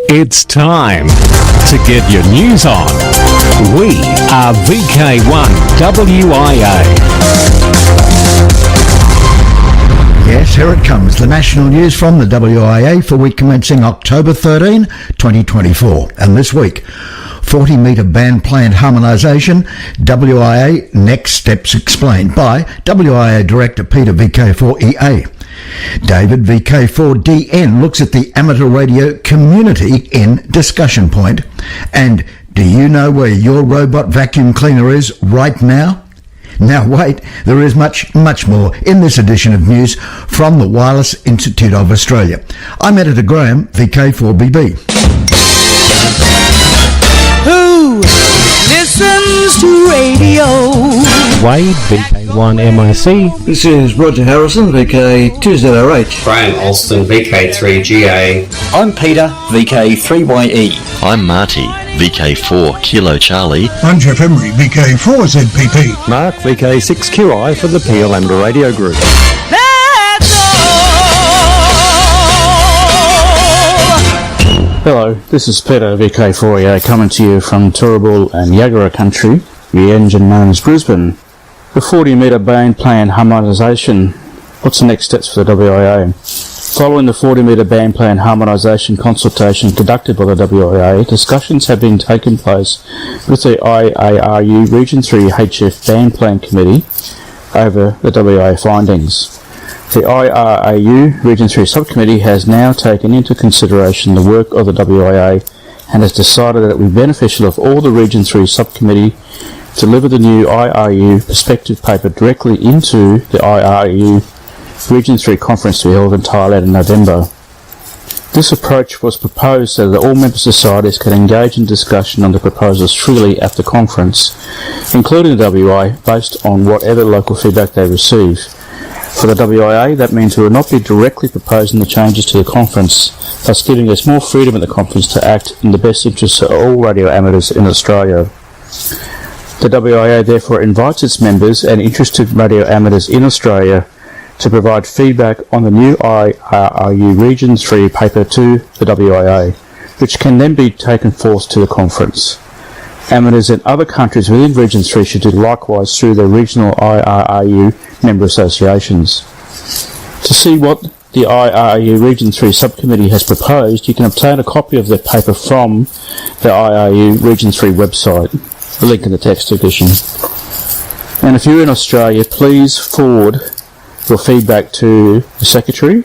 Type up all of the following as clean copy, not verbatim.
It's time to get your news on. We are VK1WIA. Yes, here it comes, the national news from the WIA for week commencing October 13, 2024. And this week, 40-metre band planned harmonisation, WIA next steps explained by WIA Director Peter VK4EA. David VK4DN looks at the amateur radio community in discussion point. And do you know where your robot vacuum cleaner is right now? Now wait, there is much more in this edition of news from the Wireless Institute of Australia. I'm Editor Graham, VK4BB. Who listens to radio? Wade, VK1MIC. This is Roger Harrison, VK2ZRH. Brian Alston, VK3GA. I'm Peter, VK3YE. I'm Marty, VK4 Kilo Charlie. I'm Jeff Emery, VK4ZPP. Mark, VK6QI for the Pia Lambda Radio Group. Hello, this is Peter, VK4EA, coming to you from Turrbal and Yagara country, the engine known as Brisbane. The 40-metre band plan harmonisation. What's the next steps for the WIA? Following the 40-metre band plan harmonisation consultation conducted by the WIA, discussions have been taking place with the IARU Region 3 HF Band Plan Committee over the WIA findings. The IRAU Region 3 Subcommittee has now taken into consideration the work of the WIA and has decided that it would be beneficial if all the Region 3 Subcommittee deliver the new IRU perspective paper directly into the IRU Region 3 conference to be held in Thailand in November. This approach was proposed so that all member societies can engage in discussion on the proposals freely at the conference, including the WIA, based on whatever local feedback they receive. For the WIA, that means we will not be directly proposing the changes to the conference, thus giving us more freedom at the conference to act in the best interests of all radio amateurs in Australia. The WIA therefore invites its members and interested radio amateurs in Australia to provide feedback on the new IRU Region 3 paper to the WIA, which can then be taken forth to the conference. Amateurs in other countries within Region 3 should do likewise through their regional IRU member associations. To see what the IRU Region 3 Subcommittee has proposed, you can obtain a copy of the paper from the IRU Region 3 website, the link in the text edition. And if you're in Australia, please forward your feedback to the Secretary,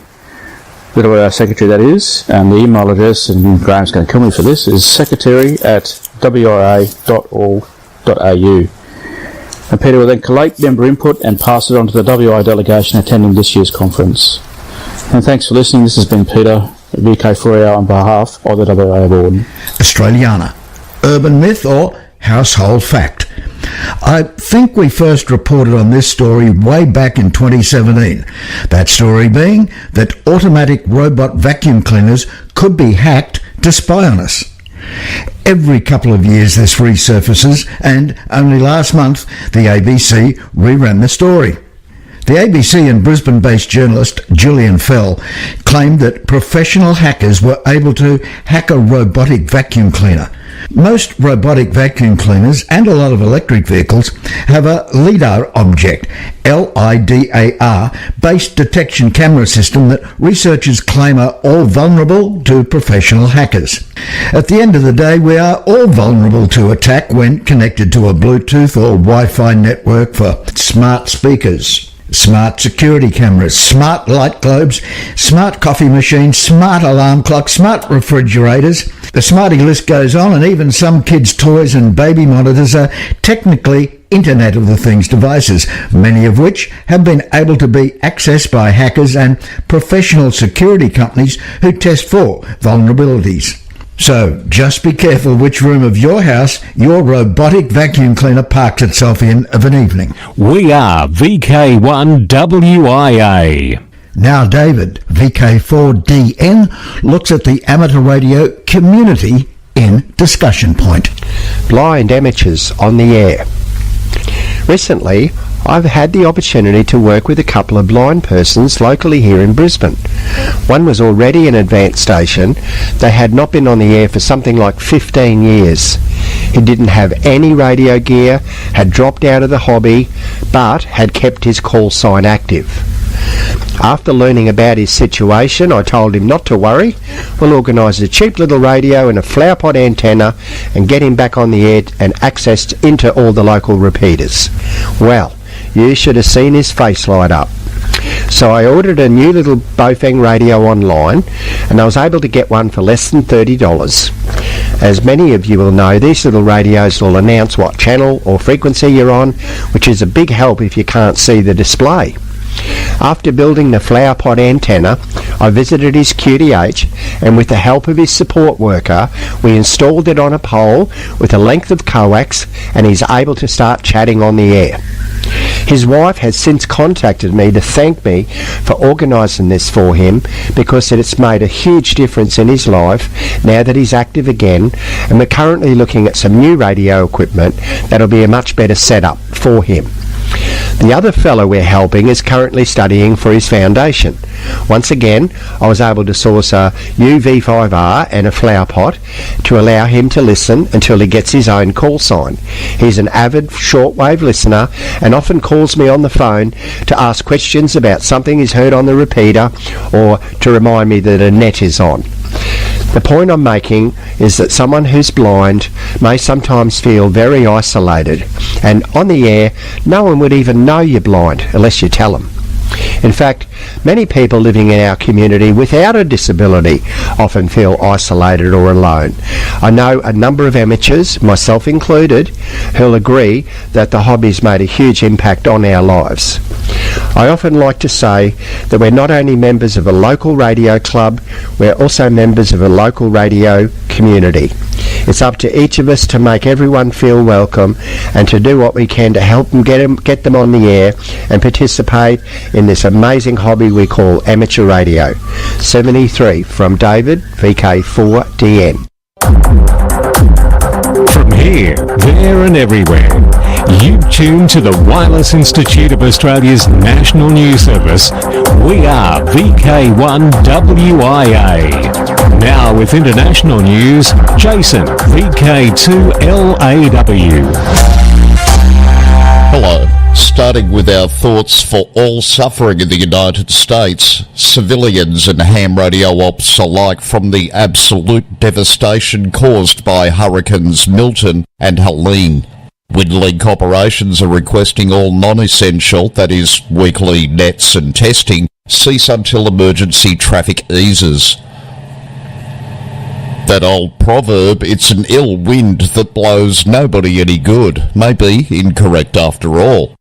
the WIA Secretary that is, and the email address, and Graham's going to kill me for this, is secretary@wia.org.au. And Peter will then collate member input and pass it on to the WIA delegation attending this year's conference. And thanks for listening. This has been Peter, VK4EA, on behalf of the WIA board. Australiana, urban myth or household fact? I think we first reported on this story way back in 2017. That story being that automatic robot vacuum cleaners could be hacked to spy on us. Every couple of years this resurfaces, and only last month the ABC reran the story. The ABC and Brisbane-based journalist Julian Fell claimed that professional hackers were able to hack a robotic vacuum cleaner. Most robotic vacuum cleaners and a lot of electric vehicles have a LIDAR object, LIDAR, based detection camera system that researchers claim are all vulnerable to professional hackers. At the end of the day, we are all vulnerable to attack when connected to a Bluetooth or Wi-Fi network for smart speakers, smart security cameras, smart light globes, smart coffee machines, smart alarm clocks, smart refrigerators. The smarty list goes on, and even some kids' toys and baby monitors are technically Internet of the Things devices, many of which have been able to be accessed by hackers and professional security companies who test for vulnerabilities. So just be careful which room of your house your robotic vacuum cleaner parks itself in of an evening. We are VK1WIA. Now David, VK4DN, looks at the amateur radio community in discussion point. Blind amateurs on the air. Recently, I've had the opportunity to work with a couple of blind persons locally here in Brisbane. One was already an advanced station. They had not been on the air for something like 15 years. He didn't have any radio gear, had dropped out of the hobby, but had kept his call sign active. After learning about his situation, I told him not to worry. We'll organise a cheap little radio and a flower pot antenna and get him back on the air and accessed into all the local repeaters. Well, you should have seen his face light up. So I ordered a new little Bofeng radio online, and I was able to get one for less than $30. As many of you will know, these little radios will announce what channel or frequency you're on, which is a big help if you can't see the display. After building the flower pot antenna, I visited his QTH, and with the help of his support worker, we installed it on a pole with a length of coax, and he's able to start chatting on the air. His wife has since contacted me to thank me for organising this for him, because it's made a huge difference in his life now that he's active again, and we're currently looking at some new radio equipment that'll be a much better setup for him. The other fellow we're helping is currently studying for his foundation. Once again, I was able to source a UV5R and a flower pot to allow him to listen until he gets his own call sign. He's an avid shortwave listener and often calls me on the phone to ask questions about something he's heard on the repeater or to remind me that a net is on. The point I'm making is that someone who's blind may sometimes feel very isolated, and on the air no one would even know you're blind unless you tell them. In fact, many people living in our community without a disability often feel isolated or alone. I know a number of amateurs, myself included, who'll agree that the hobby's made a huge impact on our lives. I often like to say that we're not only members of a local radio club, we're also members of a local radio community. It's up to each of us to make everyone feel welcome and to do what we can to help them get them on the air and participate in this amazing hobby we call amateur radio. 73 from David, VK4DN. From here, there and everywhere, you tune to the Wireless Institute of Australia's National News Service. We are VK1WIA. Now with international news, Jason, VK2LAW. Hello. Starting with our thoughts for all suffering in the United States, civilians and ham radio ops alike, from the absolute devastation caused by Hurricanes Milton and Helene. WinLink operations are requesting all non-essential, that is, weekly nets and testing, cease until emergency traffic eases. That old proverb, it's an ill wind that blows nobody any good, may be incorrect after all.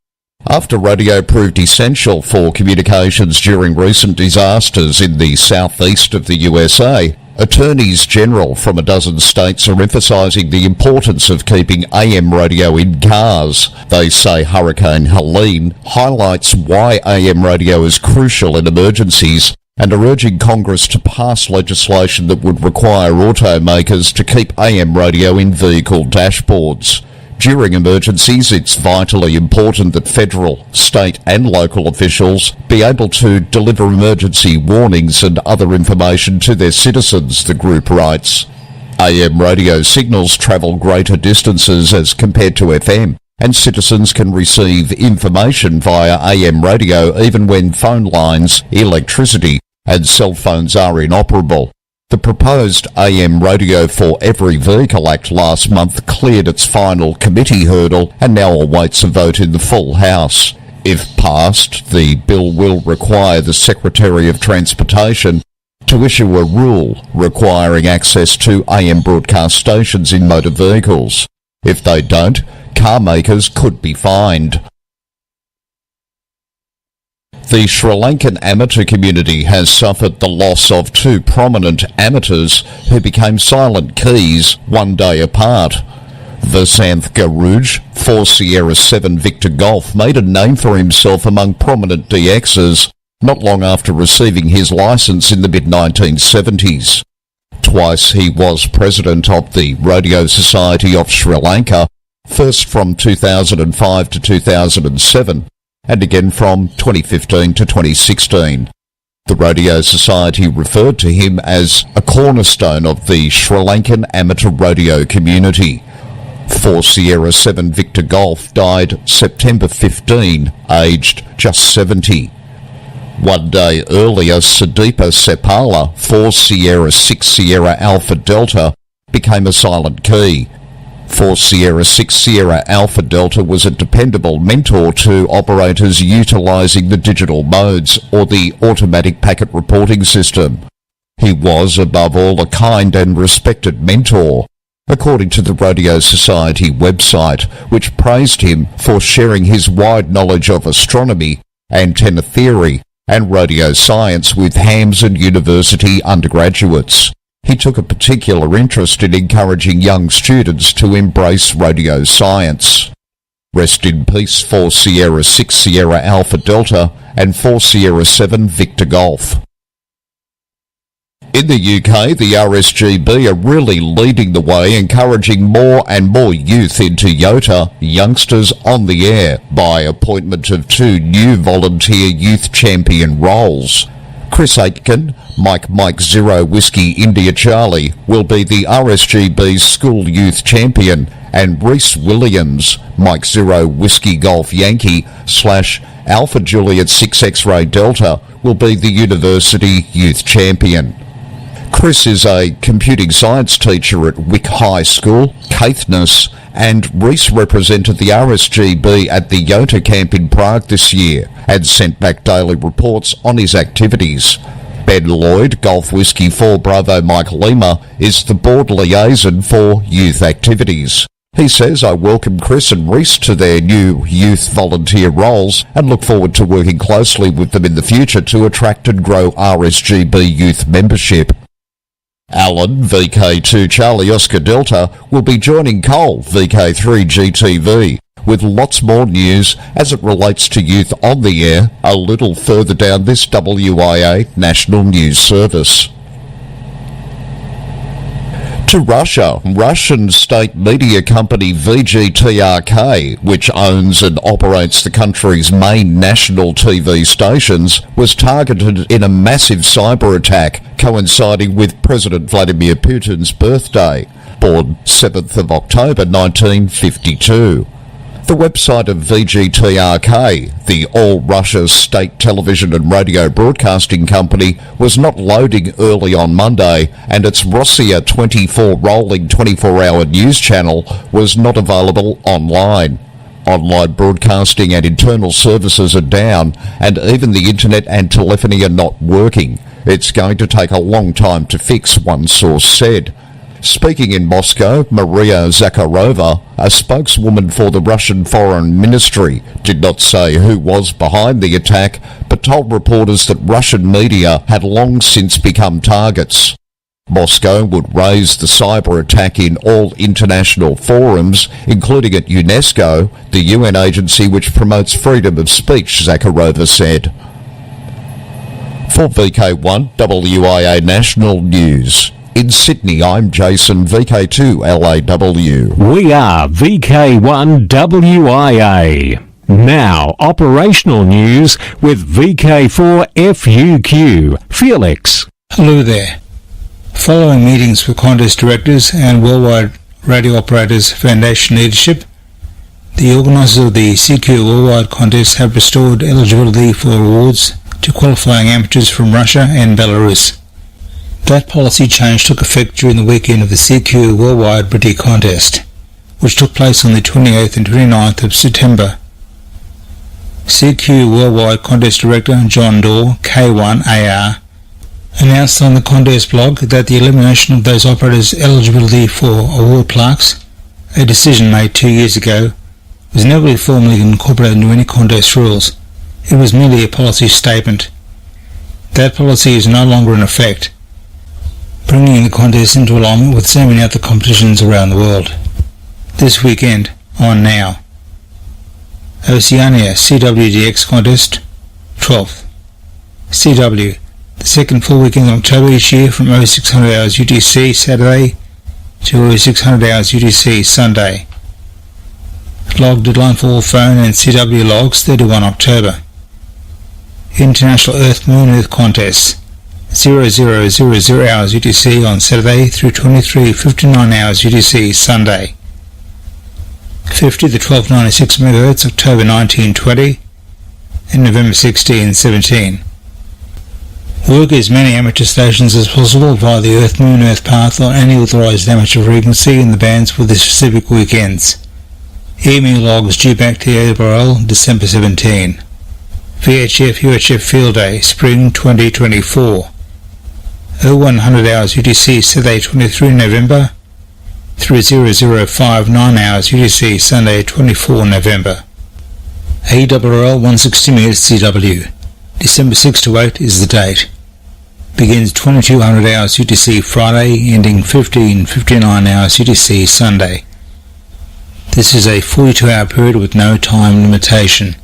After radio proved essential for communications during recent disasters in the southeast of the USA, attorneys general from a dozen states are emphasising the importance of keeping AM radio in cars. They say Hurricane Helene highlights why AM radio is crucial in emergencies, and are urging Congress to pass legislation that would require automakers to keep AM radio in vehicle dashboards. During emergencies, it's vitally important that federal, state and local officials be able to deliver emergency warnings and other information to their citizens, the group writes. AM radio signals travel greater distances as compared to FM, and citizens can receive information via AM radio even when phone lines, electricity and cell phones are inoperable. The proposed AM Radio for Every Vehicle Act last month cleared its final committee hurdle and now awaits a vote in the full House. If passed, the bill will require the Secretary of Transportation to issue a rule requiring access to AM broadcast stations in motor vehicles. If they don't, car makers could be fined. The Sri Lankan amateur community has suffered the loss of two prominent amateurs who became silent keys one day apart. Vasanth Garuj, 4 Sierra 7 Victor Golf, made a name for himself among prominent DXers not long after receiving his licence in the mid-1970s. Twice he was president of the Radio Society of Sri Lanka, first from 2005 to 2007, and again from 2015 to 2016. The Radio Society referred to him as a cornerstone of the Sri Lankan amateur radio community. 4 Sierra 7 Victor Golf died September 15, aged just 70. One day earlier, Sudeepa Sepala, 4 Sierra 6 Sierra Alpha Delta, became a silent key. 4 Sierra 6 Sierra Alpha Delta was a dependable mentor to operators utilising the digital modes or the automatic packet reporting system. He was, above all, a kind and respected mentor, according to the Radio Society website, which praised him for sharing his wide knowledge of astronomy, antenna theory, and radio science with Hamson University undergraduates. He took a particular interest in encouraging young students to embrace radio science. Rest in peace 4 Sierra 6 Sierra Alpha Delta and 4 Sierra 7 Victor Golf. In the UK, the RSGB are really leading the way, encouraging more and more youth into YOTA, youngsters on the air, by appointment of 2 new volunteer youth champion roles. Chris Aitken, Mike Zero Whiskey India Charlie, will be the RSGB's school youth champion, and Reese Williams, Mike Zero Whiskey Golf Yankee / Alpha Juliet 6 X-Ray Delta, will be the university youth champion. Chris is a computing science teacher at Wick High School, Caithness, and Reese represented the RSGB at the YOTA camp in Prague this year and sent back daily reports on his activities. Ben Lloyd, Golf Whiskey 4 Bravo Mike Lima, is the board liaison for youth activities. He says, "I welcome Chris and Reese to their new youth volunteer roles and look forward to working closely with them in the future to attract and grow RSGB youth membership." Alan, VK2 Charlie Oscar Delta, will be joining Cole, VK3 GTV, with lots more news as it relates to youth on the air a little further down this WIA National News Service. To Russia, Russian state media company VGTRK, which owns and operates the country's main national TV stations, was targeted in a massive cyber attack coinciding with President Vladimir Putin's birthday, born 7th of October 1952. The website of VGTRK, the All-Russia State Television and Radio Broadcasting Company, was not loading early on Monday, and its Rossiya 24 rolling 24-hour news channel was not available online. Online broadcasting and internal services are down, and even the internet and telephony are not working. It's going to take a long time to fix, one source said. Speaking in Moscow, Maria Zakharova, a spokeswoman for the Russian Foreign Ministry, did not say who was behind the attack, but told reporters that Russian media had long since become targets. Moscow would raise the cyber attack in all international forums, including at UNESCO, the UN agency which promotes freedom of speech, Zakharova said. For VK1 WIA National News. In Sydney, I'm Jason, VK2 LAW. We are VK1 WIA. Now, operational news with VK4 FUQ. Felix. Hello there. Following meetings with contest directors and Worldwide Radio Operators Foundation leadership, the organisers of the CQ Worldwide contest have restored eligibility for awards to qualifying amateurs from Russia and Belarus. That policy change took effect during the weekend of the CQ Worldwide British Contest, which took place on the 28th and 29th of September. CQ Worldwide Contest Director John Dorr, K1AR, announced on the contest blog that the elimination of those operators' eligibility for award plaques, a decision made 2 years ago, was never formally incorporated into any contest rules. It was merely a policy statement. That policy is no longer in effect, bringing the contest into alignment with so many other competitions around the world. This weekend, on Now. Oceania CWDX Contest, 12th. CW, the second full weekend in October each year from 0600 hours UTC Saturday to 0600 hours UTC Sunday. Log deadline for all phone and CW logs 31 October. International Earth-Moon-Earth Contest 0000 hours UTC on Saturday through 23:59 hours UTC Sunday. 50 to 1296 MHz October 1920 and November 16-17. Work as many amateur stations as possible via the Earth-Moon-Earth path on any authorised amateur frequency in the bands for the specific weekends. EMU logs due back to the ARL December 17. VHF UHF Field Day Spring 2024. 0100 hours UTC Saturday 23 November through 0059 hours UTC Sunday 24 November. ARL 160 meters CW. December 6 to 8 is the date. Begins 2200 hours UTC Friday, ending 15:59 hours UTC Sunday. This is a 42-hour period with no time limitation.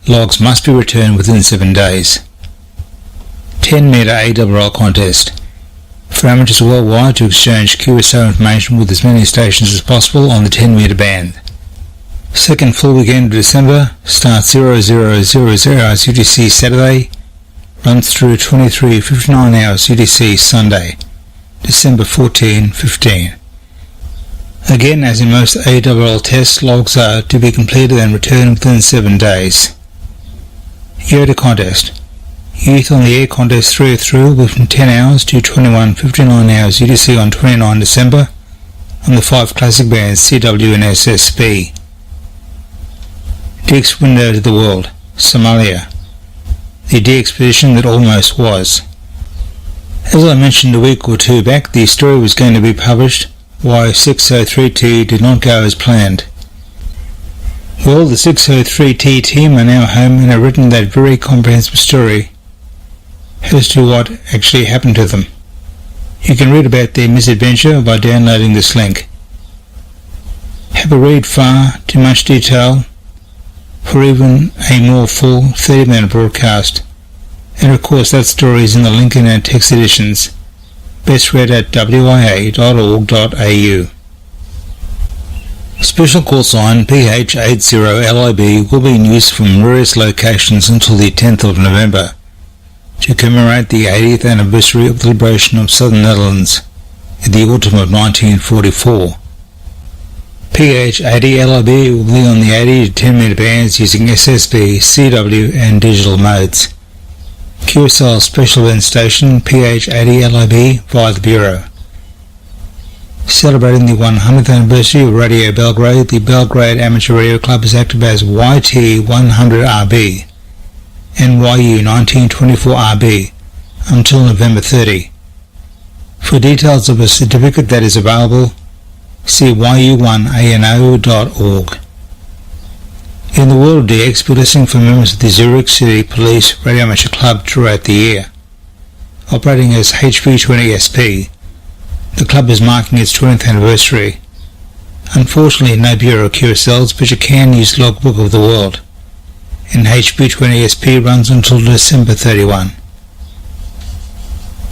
Logs must be returned within 7 days. 10 metre ARL contest. For amateurs worldwide to exchange QSO information with as many stations as possible on the 10 metre band. Second full weekend of December starts 0000 hours UTC Saturday, runs through 23:59 hours UTC Sunday, December 14-15. Again, as in most ARL tests, logs are to be completed and returned within 7 days. Yoda contest. Youth on the Air contest 3 through from 10 hours to 21:59 hours UTC on 29 December on the 5 classic bands CW and SSB. DX window to the world, Somalia. The de-expedition that almost was. As I mentioned a week or two back, the story was going to be published why 603T did not go as planned. Well, the 603T team are now home and have written that very comprehensive story as to what actually happened to them. You can read about their misadventure by downloading this link. Have a read far too much detail for even a more full 30-minute broadcast, and of course that story is in the link in our text editions, best read at wia.org.au. Special call sign PH80LIB will be in use from various locations until the 10th of November to commemorate the 80th anniversary of the liberation of Southern Netherlands in the autumn of 1944. PH80LIB will be on the 80 to 10 metre bands using SSB, CW and digital modes. QSL special event station PH80LIB via the Bureau. Celebrating the 100th anniversary of Radio Belgrade, the Belgrade Amateur Radio Club is active as YT100RB and YU1924RB until November 30. For details of a certificate that is available, see yu1ano.org. In the world of DX, we're listening for members of the Zurich City Police Radio Amateur Club throughout the year. Operating as HB20SP, the club is marking its 20th anniversary. Unfortunately, no Bureau QSLs, but you can use Logbook of the World, and HB20SP runs until December 31.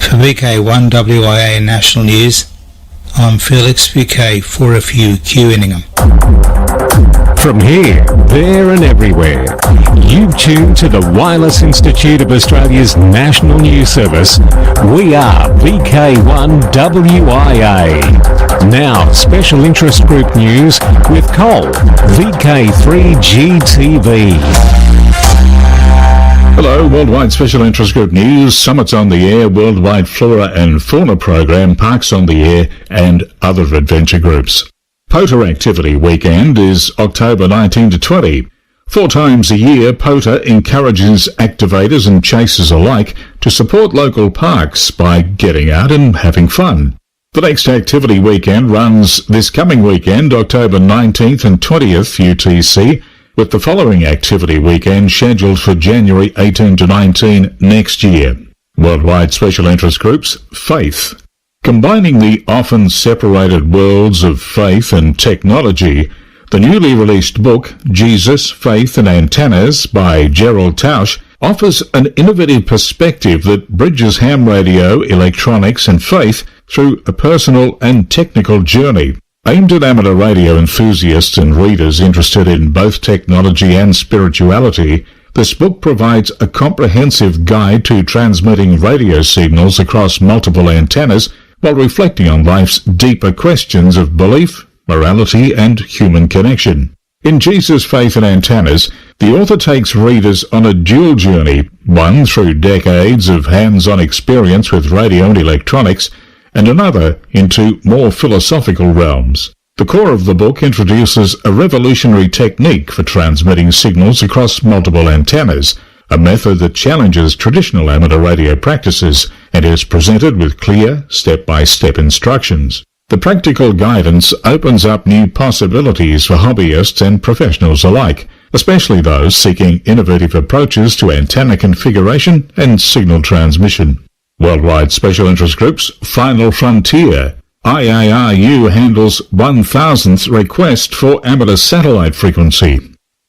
For VK1WIA National News, I'm Felix VK4FU Inningham. From here, there and everywhere, you tune to the Wireless Institute of Australia's National News Service. We are VK1WIA. Now, Special Interest Group News with Cole, VK3GTV. Hello, Worldwide Special Interest Group News, Summits on the Air, Worldwide Flora and Fauna Program, Parks on the Air, and other adventure groups. POTA Activity Weekend is October 19 to 20. 4 times a year, POTA encourages activators and chasers alike to support local parks by getting out and having fun. The next activity weekend runs this coming weekend, October 19th and 20th UTC, with the following activity weekend scheduled for January 18 to 19 next year. Worldwide Special Interest Groups, Faith. Combining the often separated worlds of faith and technology, the newly released book, Jesus, Faith and Antennas by Gerald Tausch, offers an innovative perspective that bridges ham radio, electronics and faith through a personal and technical journey. Aimed at amateur radio enthusiasts and readers interested in both technology and spirituality, this book provides a comprehensive guide to transmitting radio signals across multiple antennas while reflecting on life's deeper questions of belief, morality, and human connection. In Jesus, Faith and Antennas, the author takes readers on a dual journey, one through decades of hands-on experience with radio and electronics, and another into more philosophical realms. The core of the book introduces a revolutionary technique for transmitting signals across multiple antennas, a method that challenges traditional amateur radio practices and is presented with clear, step-by-step instructions. The practical guidance opens up new possibilities for hobbyists and professionals alike, especially those seeking innovative approaches to antenna configuration and signal transmission. Worldwide Special Interest Group's Final Frontier. IARU handles 1,000th request for amateur satellite frequency.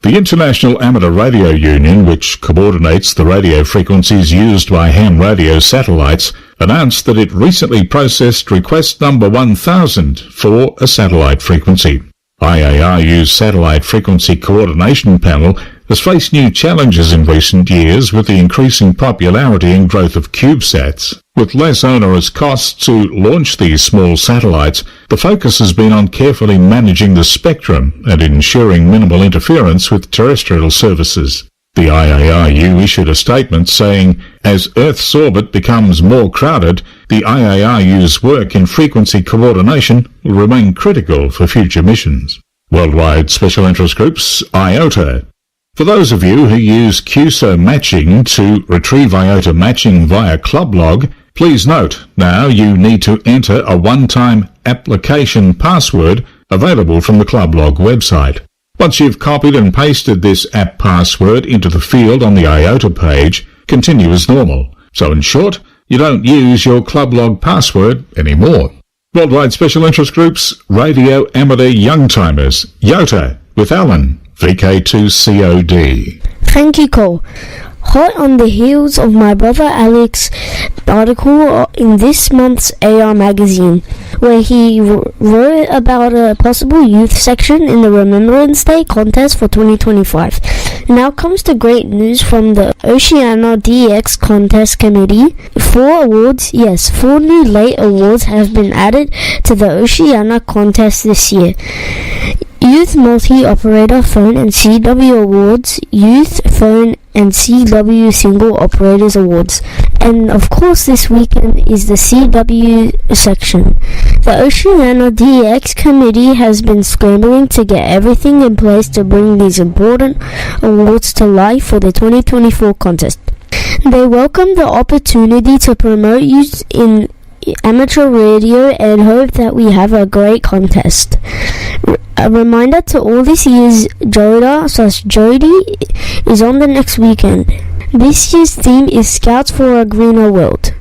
The International Amateur Radio Union, which coordinates the radio frequencies used by ham radio satellites, announced that it recently processed request number 1,000 for a satellite frequency. IARU's Satellite Frequency Coordination Panel has faced new challenges in recent years with the increasing popularity and growth of CubeSats. With less onerous costs to launch these small satellites, the focus has been on carefully managing the spectrum and ensuring minimal interference with terrestrial services. The IARU issued a statement saying, as Earth's orbit becomes more crowded, the IARU's work in frequency coordination will remain critical for future missions. Worldwide Special Interest Groups, IOTA. For those of you who use QSO matching to retrieve IOTA matching via club log, please note now you need to enter a one-time application password available from the club log website. Once you've copied and pasted this app password into the field on the IOTA page, continue as normal. So in short, you don't use your club log password anymore. Worldwide Special Interest Groups, Radio Amateur Youngtimers, YOTA, with Alan, VK2COD. Thank you, Cole. Hot on the heels of my brother Alex's article in this month's AR magazine, where he wrote about a possible youth section in the Remembrance Day contest for 2025. Now comes the great news from the Oceania DX Contest Committee. 4 new late awards have been added to the Oceania contest this year. Youth Multi-Operator Phone and CW Awards, Youth Phone and CW Single Operators Awards. And of course this weekend is the CW section. The Oceania DX Committee has been scrambling to get everything in place to bring these important awards to life for the 2024 contest. They welcome the opportunity to promote youth in amateur radio and hope that we have a great contest. A reminder to all this year's Jody is on the next weekend. This year's theme is Scouts for a Greener World.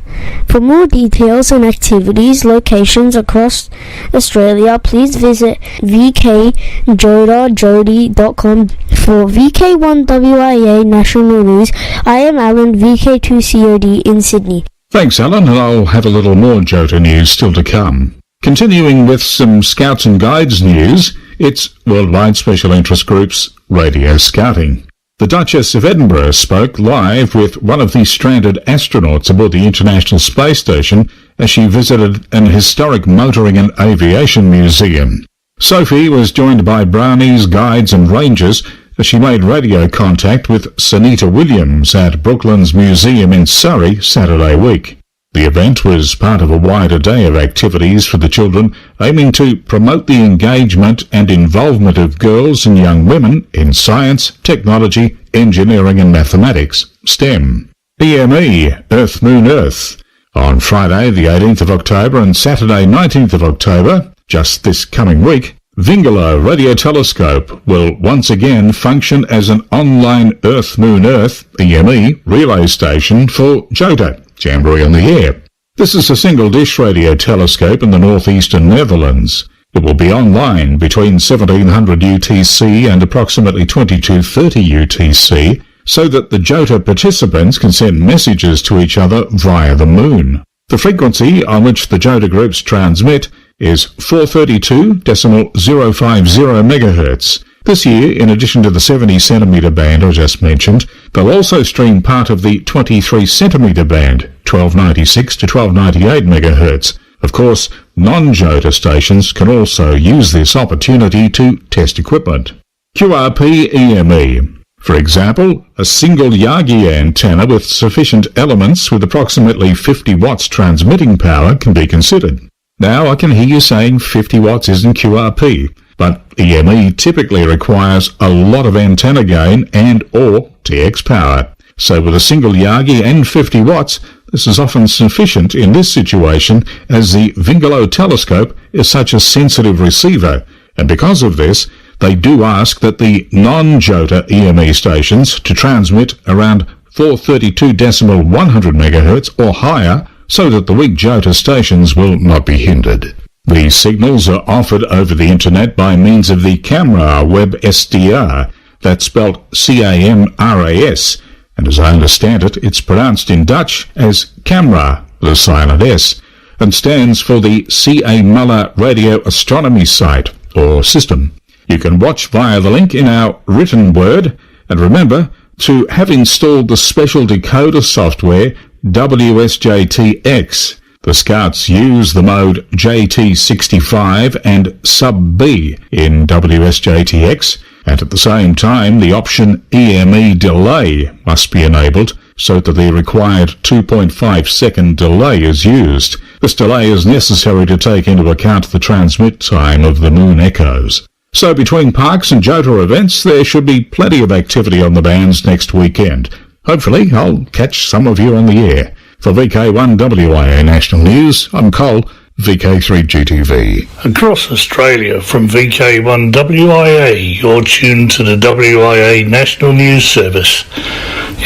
For more details and activities, locations across Australia, please visit vkjodajody.com. For VK1WIA National News, I am Alan, VK2COD in Sydney. Thanks, Alan, and I'll have a little more JOTA news still to come. Continuing with some Scouts and Guides news, it's Worldwide Special Interest Group's Radio Scouting. The Duchess of Edinburgh spoke live with one of the stranded astronauts aboard the International Space Station as she visited an historic motoring and aviation museum. Sophie was joined by brownies, guides and rangers as she made radio contact with Sunita Williams at Brooklands Museum in Surrey Saturday week. The event was part of a wider day of activities for the children aiming to promote the engagement and involvement of girls and young women in science, technology, engineering and mathematics, STEM. EME, Earth Moon Earth. On Friday the 18th of October and Saturday 19th of October, just this coming week, Vingalo Radio Telescope will once again function as an online Earth Moon Earth, EME, relay station for JOTA, Jamboree on the Air. This is a single-dish radio telescope in the northeastern Netherlands. It will be online between 1700 UTC and approximately 2230 UTC, so that the JOTA participants can send messages to each other via the moon. The frequency on which the JOTA groups transmit is 432.050 MHz. This year, in addition to the 70 centimetre band I just mentioned, they'll also stream part of the 23 centimetre band, 1296 to 1298 MHz. Of course, non-JOTA stations can also use this opportunity to test equipment. QRP EME. For example, a single Yagi antenna with sufficient elements with approximately 50 watts transmitting power can be considered. Now I can hear you saying 50 watts isn't QRP, but EME typically requires a lot of antenna gain and or TX power. So with a single Yagi and 50 watts, this is often sufficient in this situation as the Vingalo telescope is such a sensitive receiver, and because of this, they do ask that the non-JOTA EME stations to transmit around 432.100 MHz or higher so that the weak JOTA stations will not be hindered. These signals are offered over the internet by means of the Camera Web SDR, that's spelt CAMRAS, and as I understand it, it's pronounced in Dutch as Camera, with a silent S, and stands for the C.A. Muller Radio Astronomy site, or system. You can watch via the link in our written word, and remember to have installed the special decoder software WSJTX. The Scouts use the mode JT65 and sub-B in WSJTX, and at the same time the option EME delay must be enabled so that the required 2.5 second delay is used. This delay is necessary to take into account the transmit time of the moon echoes. So between Parks and JOTA events, there should be plenty of activity on the bands next weekend. Hopefully, I'll catch some of you on the air. For VK1WIA National News, I'm Cole, VK3GTV. Across Australia from VK1WIA, you're tuned to the WIA National News Service.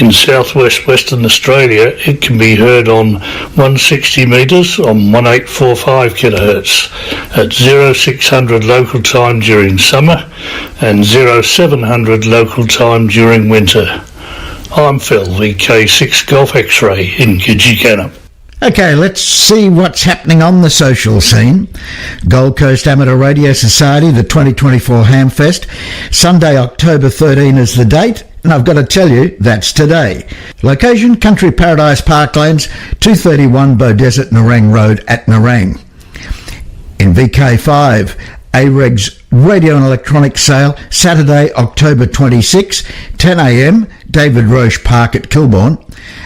In southwest Western Australia, it can be heard on 160 metres on 1845 kHz at 0600 local time during summer and 0700 local time during winter. I'm Phil, VK6 Golf X-Ray in Kidgee. Okay, let's see what's happening on the social scene. Gold Coast Amateur Radio Society, the 2024 Hamfest. Sunday, October 13 is the date, and I've got to tell you, that's today. Location, Country Paradise Parklands, 231 Beaudesert Nerang Road at Nerang. In VK5, AREG's Radio and Electronics Sale, Saturday, October 26, 10 a.m, David Roche Park at Kilbourne.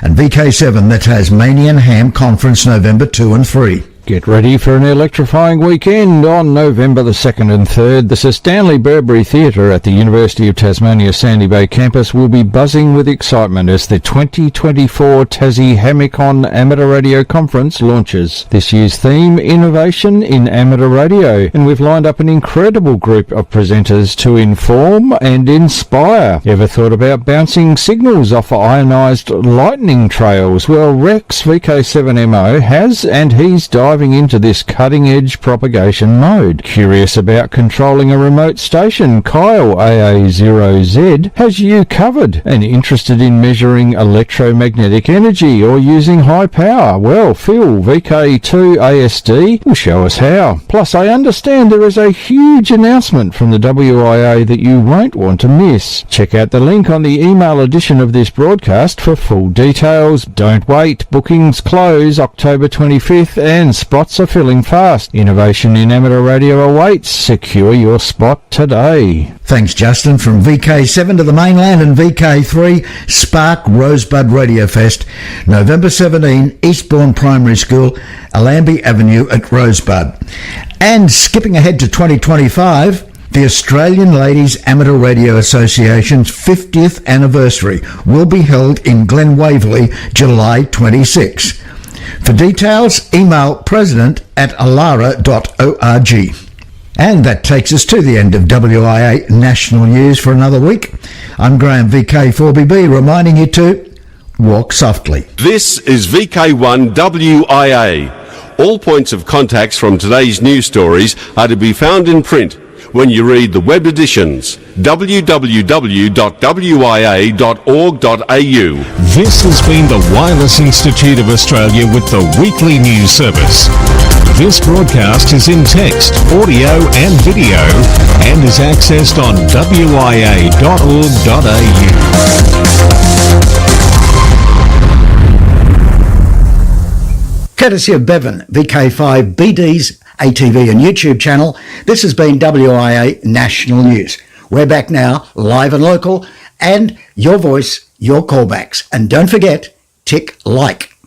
And VK7, the Tasmanian Ham Conference, November 2 and 3. Get ready for an electrifying weekend on November the 2nd and 3rd. The Sir Stanley Burberry Theatre at the University of Tasmania Sandy Bay campus will be buzzing with excitement as the 2024 Tassie Hamicon Amateur Radio Conference launches. This year's theme, Innovation in Amateur Radio, and we've lined up an incredible group of presenters to inform and inspire. Ever thought about bouncing signals off ionised lightning trails? Well, Rex VK7MO has, and he's diving into this cutting-edge propagation mode. Curious about controlling a remote station? Kyle AA0Z has you covered. And interested in measuring electromagnetic energy or using high power? Well, Phil VK2ASD will show us how. Plus, I understand there is a huge announcement from the WIA that you won't want to miss. Check out the link on the email edition of this broadcast for full details. Don't wait. Bookings close October 25th and spots are filling fast. Innovation in amateur radio awaits. Secure your spot today. Thanks, Justin. From VK7 to the mainland and VK3, Spark Rosebud Radio Fest, November 17, Eastbourne Primary School, Allambie Avenue at Rosebud. And skipping ahead to 2025, the Australian Ladies Amateur Radio Association's 50th anniversary will be held in Glen Waverley, July 26. For details, email president@alara.org. And that takes us to the end of WIA National News for another week. I'm Graham VK4BB reminding you to walk softly. This is VK1 WIA. All points of contacts from today's news stories are to be found in print when you read the web editions, www.wia.org.au. This has been the Wireless Institute of Australia with the weekly news service. This broadcast is in text, audio and video and is accessed on wia.org.au. Courtesy of Bevan, VK5 BD's ATV and YouTube channel, this has been WIA National News. We're back now, live and local, and your voice, your callbacks. And don't forget, tick like.